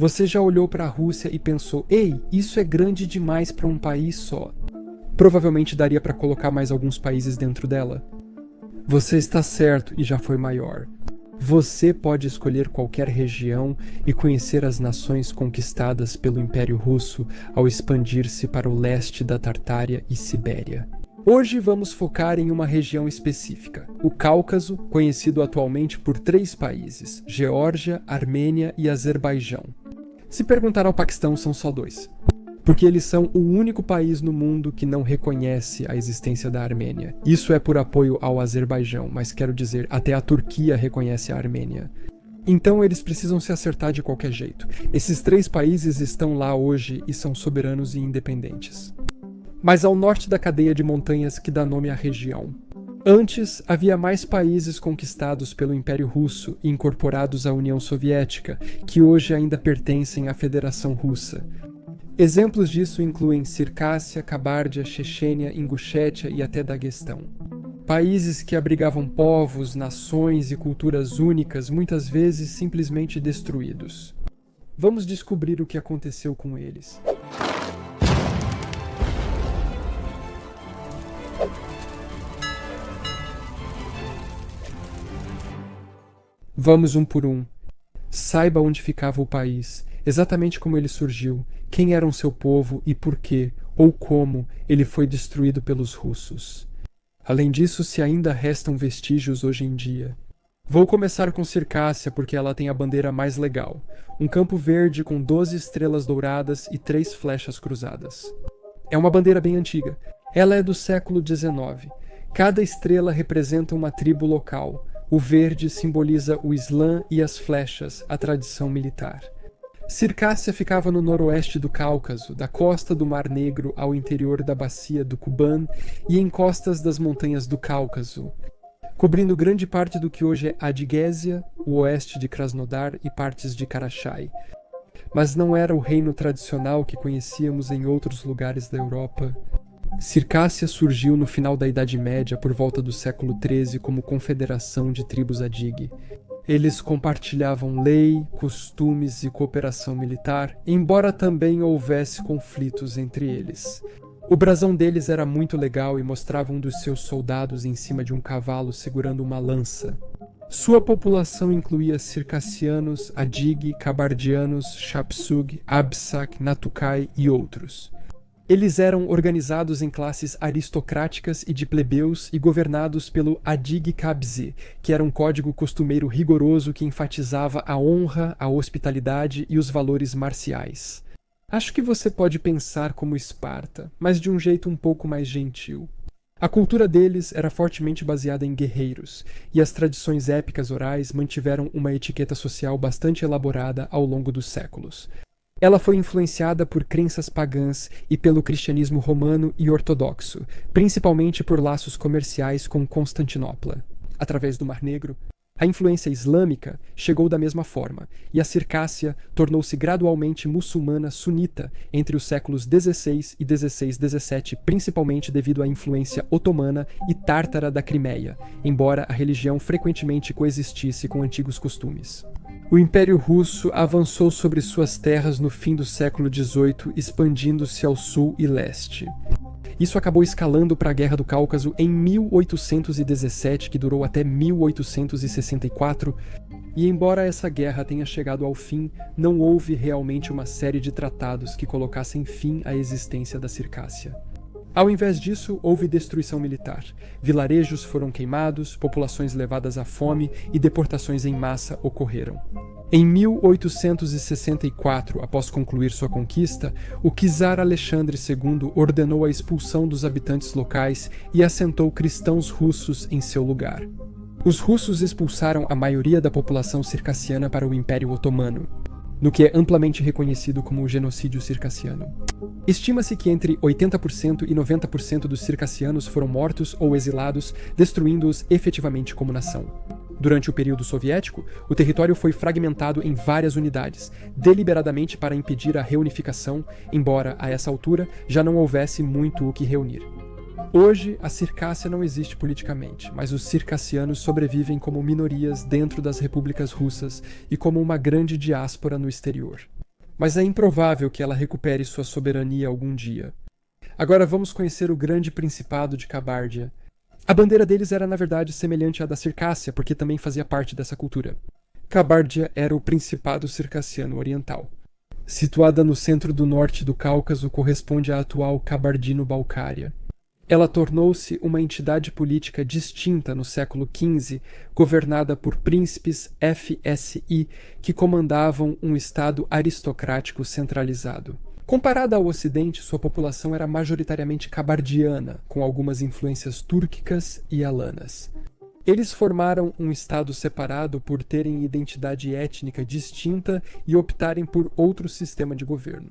Você já olhou para a Rússia e pensou, ei, isso é grande demais para um país só. Provavelmente daria para colocar mais alguns países dentro dela. Você está certo e já foi maior. Você pode escolher qualquer região e conhecer as nações conquistadas pelo Império Russo ao expandir-se para o leste da Tartária e Sibéria. Hoje vamos focar em uma região específica, o Cáucaso, conhecido atualmente por 3 países, Geórgia, Armênia e Azerbaijão. Se perguntar ao Paquistão, são só 2. Porque eles são o único país no mundo que não reconhece a existência da Armênia. Isso é por apoio ao Azerbaijão, mas quero dizer, até a Turquia reconhece a Armênia. Então eles precisam se acertar de qualquer jeito. Esses 3 países estão lá hoje e são soberanos e independentes. Mas ao norte da cadeia de montanhas que dá nome à região. Antes, havia mais países conquistados pelo Império Russo e incorporados à União Soviética, que hoje ainda pertencem à Federação Russa. Exemplos disso incluem Circácia, Cabárdia, Chechênia, Ingushétia e até Daguestão. Países que abrigavam povos, nações e culturas únicas, muitas vezes simplesmente destruídos. Vamos descobrir o que aconteceu com eles. Vamos um por um. Saiba onde ficava o país, exatamente como ele surgiu, quem era seu povo e por quê, ou como, ele foi destruído pelos russos. Além disso, se ainda restam vestígios hoje em dia. Vou começar com Circácia porque ela tem a bandeira mais legal. Um campo verde com 12 estrelas douradas e 3 flechas cruzadas. É uma bandeira bem antiga. Ela é do século XIX. Cada estrela representa uma tribo local. O verde simboliza o Islã e as flechas, a tradição militar. Circácia ficava no noroeste do Cáucaso, da costa do Mar Negro ao interior da bacia do Kuban e em costas das montanhas do Cáucaso, cobrindo grande parte do que hoje é Adiguésia, o oeste de Krasnodar e partes de Karachay. Mas não era o reino tradicional que conhecíamos em outros lugares da Europa. Circácia surgiu no final da Idade Média por volta do século XIII como confederação de tribos Adig. Eles compartilhavam lei, costumes e cooperação militar, embora também houvesse conflitos entre eles. O brasão deles era muito legal e mostrava um dos seus soldados em cima de um cavalo segurando uma lança. Sua população incluía circassianos, Adig, Kabardianos, Shapsug, Absak, Natukai e outros. Eles eram organizados em classes aristocráticas e de plebeus e governados pelo Adig Kabze, que era um código costumeiro rigoroso que enfatizava a honra, a hospitalidade e os valores marciais. Acho que você pode pensar como Esparta, mas de um jeito um pouco mais gentil. A cultura deles era fortemente baseada em guerreiros, e as tradições épicas orais mantiveram uma etiqueta social bastante elaborada ao longo dos séculos. Ela foi influenciada por crenças pagãs e pelo cristianismo romano e ortodoxo, principalmente por laços comerciais com Constantinopla. Através do Mar Negro, a influência islâmica chegou da mesma forma, e a Circácia tornou-se gradualmente muçulmana sunita entre os séculos XVI e XVI-XVII, principalmente devido à influência otomana e tártara da Crimeia, embora a religião frequentemente coexistisse com antigos costumes. O Império Russo avançou sobre suas terras no fim do século XVIII, expandindo-se ao sul e leste. Isso acabou escalando para a Guerra do Cáucaso em 1817, que durou até 1864, e embora essa guerra tenha chegado ao fim, não houve realmente uma série de tratados que colocassem fim à existência da Circácia. Ao invés disso, houve destruição militar. Vilarejos foram queimados, populações levadas à fome e deportações em massa ocorreram. Em 1864, após concluir sua conquista, o czar Alexandre II ordenou a expulsão dos habitantes locais e assentou cristãos russos em seu lugar. Os russos expulsaram a maioria da população circassiana para o Império Otomano, no que é amplamente reconhecido como o genocídio circassiano. Estima-se que entre 80% e 90% dos circassianos foram mortos ou exilados, destruindo-os efetivamente como nação. Durante o período soviético, o território foi fragmentado em várias unidades, deliberadamente para impedir a reunificação, embora, a essa altura, já não houvesse muito o que reunir. Hoje, a Circácia não existe politicamente, mas os circassianos sobrevivem como minorias dentro das repúblicas russas e como uma grande diáspora no exterior. mas é improvável que ela recupere sua soberania algum dia. Agora vamos conhecer o grande principado de Cabárdia. A bandeira deles era, na verdade, semelhante à da Circácia, porque também fazia parte dessa cultura. Cabárdia era o Principado Circassiano Oriental. Situada no centro do norte do Cáucaso, corresponde à atual Kabardino-Balcária. Ela tornou-se uma entidade política distinta no século XV, governada por príncipes FSI que comandavam um estado aristocrático centralizado. Comparada ao Ocidente, sua população era majoritariamente cabardiana, com algumas influências túrquicas e alanas. Eles formaram um estado separado por terem identidade étnica distinta e optarem por outro sistema de governo.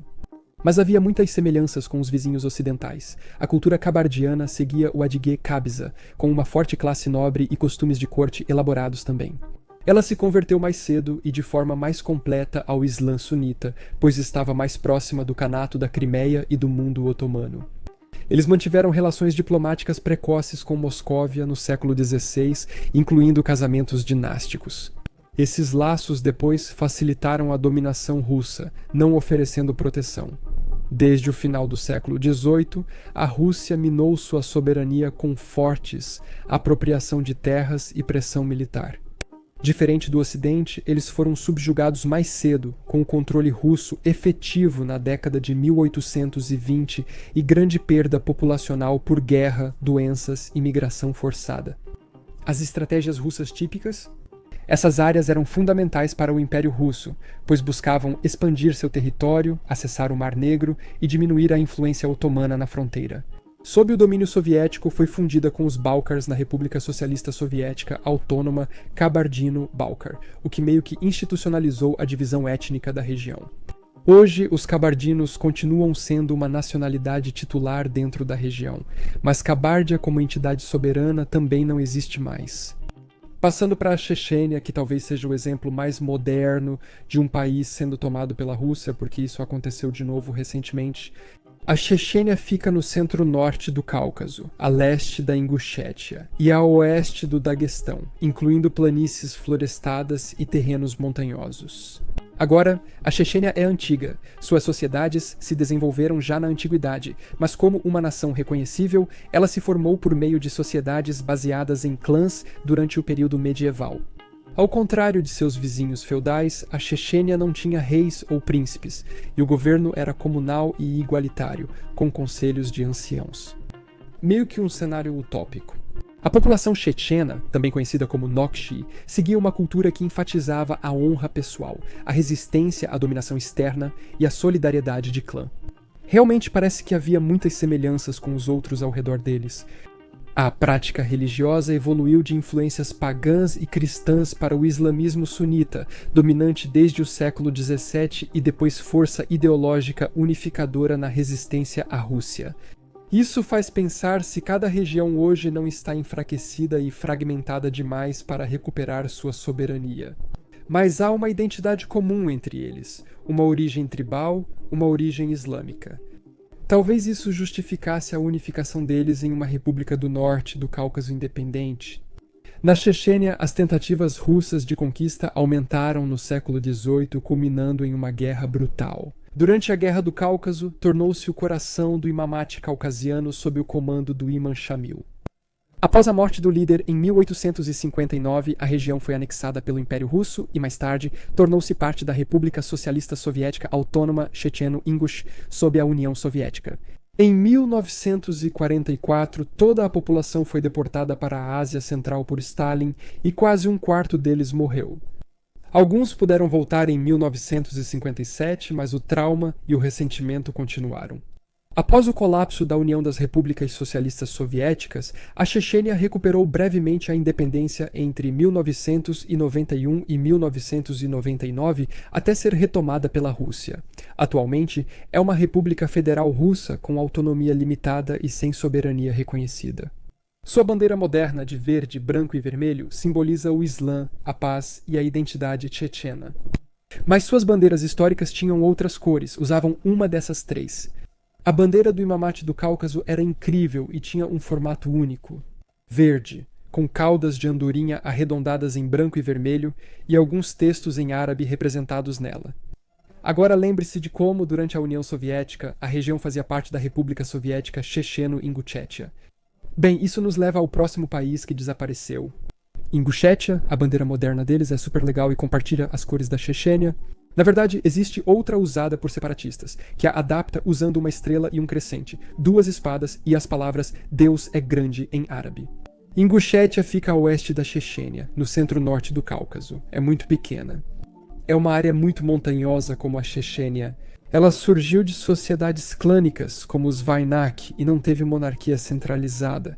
Mas havia muitas semelhanças com os vizinhos ocidentais. A cultura cabardiana seguia o Adige Kabza, com uma forte classe nobre e costumes de corte elaborados também. Ela se converteu mais cedo e de forma mais completa ao Islã sunita, pois estava mais próxima do Kanato da Crimeia e do mundo otomano. Eles mantiveram relações diplomáticas precoces com Moscóvia no século XVI, incluindo casamentos dinásticos. Esses laços depois facilitaram a dominação russa, não oferecendo proteção. Desde o final do século XVIII, a Rússia minou sua soberania com fortes apropriação de terras e pressão militar. Diferente do Ocidente, eles foram subjugados mais cedo, com o controle russo efetivo na década de 1820 e grande perda populacional por guerra, doenças e migração forçada. As estratégias russas típicas? Essas áreas eram fundamentais para o Império Russo, pois buscavam expandir seu território, acessar o Mar Negro e diminuir a influência otomana na fronteira. Sob o domínio soviético, foi fundida com os Balcars na República Socialista Soviética Autônoma Kabardino-Balkar, o que meio que institucionalizou a divisão étnica da região. Hoje, os cabardinos continuam sendo uma nacionalidade titular dentro da região, mas Kabárdia como entidade soberana também não existe mais. Passando para a Chechênia, que talvez seja o exemplo mais moderno de um país sendo tomado pela Rússia, porque isso aconteceu de novo recentemente. A Chechênia fica no centro-norte do Cáucaso, a leste da Ingushétia, e a oeste do Daguestão, incluindo planícies florestadas e terrenos montanhosos. Agora, a Chechênia é antiga. Suas sociedades se desenvolveram já na antiguidade, mas como uma nação reconhecível, ela se formou por meio de sociedades baseadas em clãs durante o período medieval. Ao contrário de seus vizinhos feudais, a Chechênia não tinha reis ou príncipes, e o governo era comunal e igualitário, com conselhos de anciãos. Meio que um cenário utópico. A população chechena, também conhecida como Nokshi, seguia uma cultura que enfatizava a honra pessoal, a resistência à dominação externa e a solidariedade de clã. Realmente parece que havia muitas semelhanças com os outros ao redor deles. A prática religiosa evoluiu de influências pagãs e cristãs para o islamismo sunita, dominante desde o século XVII e depois força ideológica unificadora na resistência à Rússia. Isso faz pensar se cada região hoje não está enfraquecida e fragmentada demais para recuperar sua soberania. Mas há uma identidade comum entre eles, uma origem tribal, uma origem islâmica. Talvez isso justificasse a unificação deles em uma república do norte do Cáucaso independente. Na Chechênia, as tentativas russas de conquista aumentaram no século XVIII, culminando em uma guerra brutal. Durante a Guerra do Cáucaso, tornou-se o coração do imamate caucasiano sob o comando do Imam Shamil. Após a morte do líder em 1859, a região foi anexada pelo Império Russo e, mais tarde, tornou-se parte da República Socialista Soviética Autônoma Checheno-Ingush sob a União Soviética. Em 1944, toda a população foi deportada para a Ásia Central por Stalin e quase um quarto deles morreu. Alguns puderam voltar em 1957, mas o trauma e o ressentimento continuaram. Após o colapso da União das Repúblicas Socialistas Soviéticas, a Chechênia recuperou brevemente a independência entre 1991 e 1999 até ser retomada pela Rússia. Atualmente, é uma república federal russa com autonomia limitada e sem soberania reconhecida. Sua bandeira moderna de verde, branco e vermelho simboliza o Islã, a paz e a identidade chechena. Mas suas bandeiras históricas tinham outras cores, usavam uma dessas três. A bandeira do imamate do Cáucaso era incrível e tinha um formato único. Verde, com caudas de andorinha arredondadas em branco e vermelho e alguns textos em árabe representados nela. Agora lembre-se de como, durante a União Soviética, a região fazia parte da República Soviética Checheno-Ingushétia. Bem, isso nos leva ao próximo país que desapareceu. Ingushétia, a bandeira moderna deles é super legal e compartilha as cores da Chechênia. Na verdade, existe outra usada por separatistas, que a adapta usando uma estrela e um crescente, 2 espadas e as palavras Deus é grande em árabe. Ingushétia fica a oeste da Chechênia, no centro-norte do Cáucaso. É muito pequena. É uma área muito montanhosa como a Chechênia. Ela surgiu de sociedades clânicas, como os Vainak, e não teve monarquia centralizada.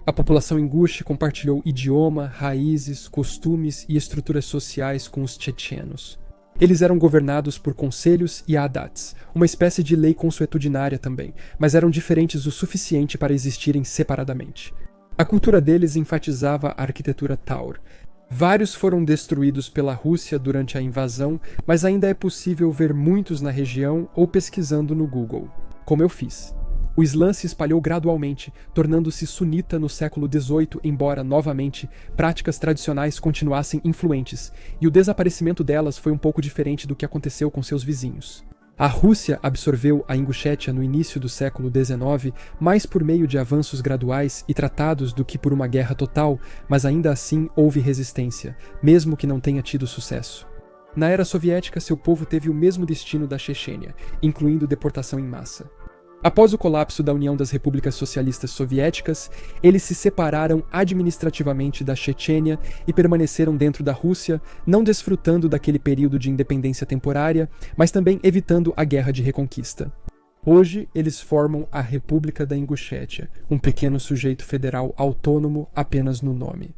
A população inguxe compartilhou idioma, raízes, costumes e estruturas sociais com os chechenos. Eles eram governados por conselhos e adats, uma espécie de lei consuetudinária também, mas eram diferentes o suficiente para existirem separadamente. A cultura deles enfatizava a arquitetura Taur. Vários foram destruídos pela Rússia durante a invasão, mas ainda é possível ver muitos na região ou pesquisando no Google, como eu fiz. O Islã se espalhou gradualmente, tornando-se sunita no século XVIII, embora, novamente, práticas tradicionais continuassem influentes, e o desaparecimento delas foi um pouco diferente do que aconteceu com seus vizinhos. A Rússia absorveu a Ingushétia no início do século XIX mais por meio de avanços graduais e tratados do que por uma guerra total, mas ainda assim houve resistência, mesmo que não tenha tido sucesso. Na era soviética, seu povo teve o mesmo destino da Chechênia, incluindo deportação em massa. Após o colapso da União das Repúblicas Socialistas Soviéticas, eles se separaram administrativamente da Chechênia e permaneceram dentro da Rússia, não desfrutando daquele período de independência temporária, mas também evitando a guerra de reconquista. Hoje, eles formam a República da Ingushétia, um pequeno sujeito federal autônomo apenas no nome.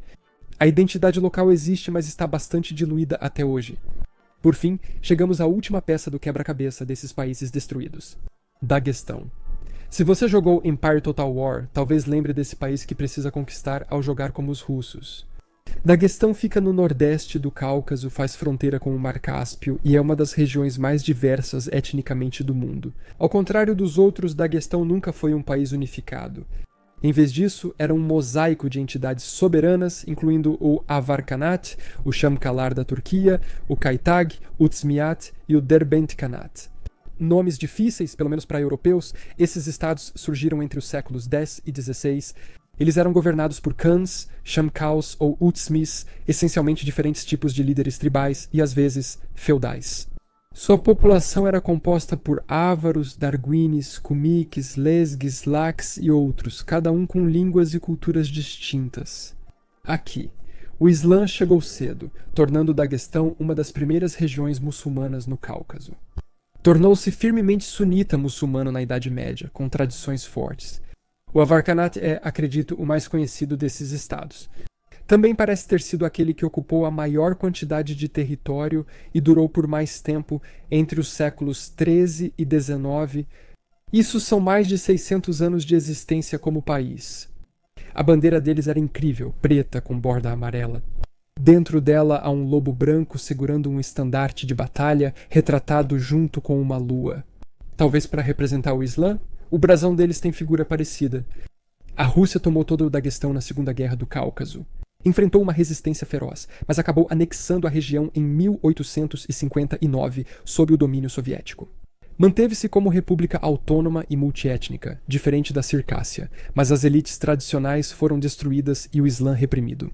A identidade local existe, mas está bastante diluída até hoje. Por fim, chegamos à última peça do quebra-cabeça desses países destruídos. Daguestão. Se você jogou Empire Total War, talvez lembre desse país que precisa conquistar ao jogar como os russos. Daguestão fica no nordeste do Cáucaso, faz fronteira com o Mar Cáspio e é uma das regiões mais diversas etnicamente do mundo. Ao contrário dos outros, Daguestão nunca foi um país unificado. Em vez disso, era um mosaico de entidades soberanas, incluindo o Avarkanat, o Shamkalar da Turquia, o Kaitag, o Tzmiat e o Derbent-Khanat. Nomes difíceis, pelo menos para europeus, esses estados surgiram entre os séculos X e XVI. Eles eram governados por Khans, Shamkaus ou Utsmis, essencialmente diferentes tipos de líderes tribais e, às vezes, feudais. Sua população era composta por ávaros, darguines, kumiks, lesgues, laks e outros, cada um com línguas e culturas distintas. Aqui, o Islã chegou cedo, tornando Daguestão uma das primeiras regiões muçulmanas no Cáucaso. Tornou-se firmemente sunita muçulmano na Idade Média, com tradições fortes. O Avarkanat é, acredito, o mais conhecido desses estados. Também parece ter sido aquele que ocupou a maior quantidade de território e durou por mais tempo entre os séculos XIII e XIX. Isso são mais de 600 anos de existência como país. A bandeira deles era incrível, preta com borda amarela. Dentro dela há um lobo branco segurando um estandarte de batalha retratado junto com uma lua. Talvez para representar o Islã? O brasão deles tem figura parecida. A Rússia tomou todo o Daguestão na Segunda Guerra do Cáucaso. Enfrentou uma resistência feroz, mas acabou anexando a região em 1859, sob o domínio soviético. Manteve-se como república autônoma e multiétnica, diferente da Circássia, mas as elites tradicionais foram destruídas e o Islã reprimido.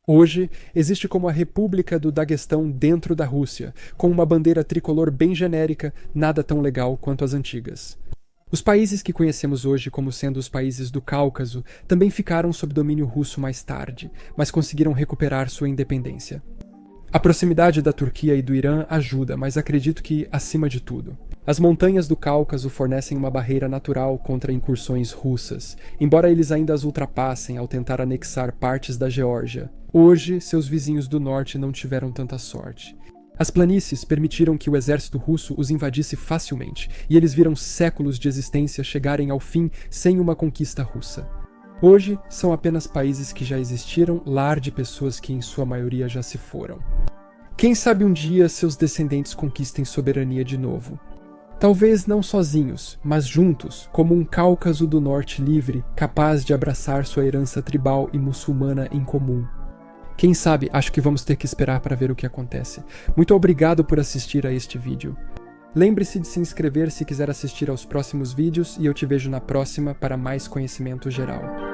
Hoje, existe como a República do Daguestão dentro da Rússia, com uma bandeira tricolor bem genérica, nada tão legal quanto as antigas. Os países que conhecemos hoje como sendo os países do Cáucaso também ficaram sob domínio russo mais tarde, mas conseguiram recuperar sua independência. A proximidade da Turquia e do Irã ajuda, mas acredito que, acima de tudo, as montanhas do Cáucaso fornecem uma barreira natural contra incursões russas, embora eles ainda as ultrapassem ao tentar anexar partes da Geórgia. Hoje, seus vizinhos do norte não tiveram tanta sorte. As planícies permitiram que o exército russo os invadisse facilmente, e eles viram séculos de existência chegarem ao fim sem uma conquista russa. Hoje, são apenas países que já existiram, lar de pessoas que em sua maioria já se foram. Quem sabe um dia seus descendentes conquistem soberania de novo. Talvez não sozinhos, mas juntos, como um Cáucaso do Norte livre, capaz de abraçar sua herança tribal e muçulmana em comum. Quem sabe, acho que vamos ter que esperar para ver o que acontece. Muito obrigado por assistir a este vídeo. Lembre-se de se inscrever se quiser assistir aos próximos vídeos e eu te vejo na próxima para mais conhecimento geral.